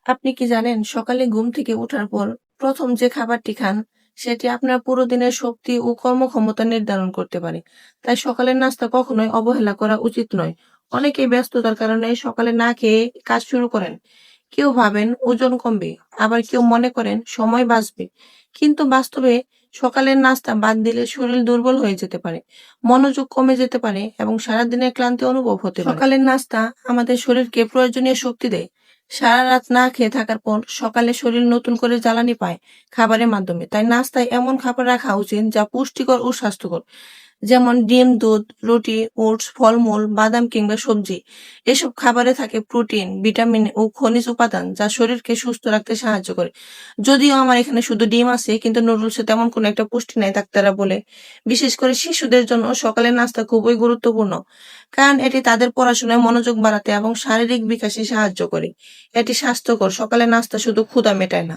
আপনি কি জানেন সকালে ঘুম থেকে ওঠার পর প্রথম যে খাবারটি খান সেটি আপনার পুরো দিনের শক্তি ও কর্মক্ষমতা নির্ধারণ করতে পারে। তাই সকালের নাস্তা কখনোই অবহেলা করা উচিত নয়। অনেকেই ব্যস্ততার কারণে সকালে না খেয়ে কাজ শুরু করেন। কেউ ভাবেন ওজন কমবে, আবার কেউ মনে করেন সময় বাঁচবে। কিন্তু বাস্তবে সকালের নাস্তা বাদ দিলে শরীর দুর্বল হয়ে যেতে পারে, মনোযোগ কমে যেতে পারে এবং সারাদিনের ক্লান্তি অনুভব হতে পারে। সকালের নাস্তা আমাদের শরীরকে প্রয়োজনীয় শক্তি দেয়। সারা রাত না খেয়ে থাকার পর সকালে শরীর নতুন করে জ্বালানি পায় খাবারের মাধ্যমে। তাই নাস্তায় এমন খাবার রাখা উচিত যা পুষ্টিকর ও স্বাস্থ্যকর। যেমন ডিম, দুধ, রুটি, ওটস, ফলমূল, বাদাম কিংবা সবজি। এসব খাবারে থাকে প্রোটিন, ভিটামিন ও খনিজ উপাদান যা শরীরকে সুস্থ রাখতে সাহায্য করে। যদিও আমার এখানে শুধু ডিম আছে, কিন্তু নুডলসে তেমন কোনো একটা পুষ্টি নাই ডাক্তাররা বলে। বিশেষ করে শিশুদের জন্য সকালের নাস্তা খুবই গুরুত্বপূর্ণ, কারণ এটি তাদের পড়াশোনায় মনোযোগ বাড়াতে এবং শারীরিক বিকাশে সাহায্য করে। এটি স্বাস্থ্যকর। সকালের নাস্তা শুধু ক্ষুধা মেটায় না।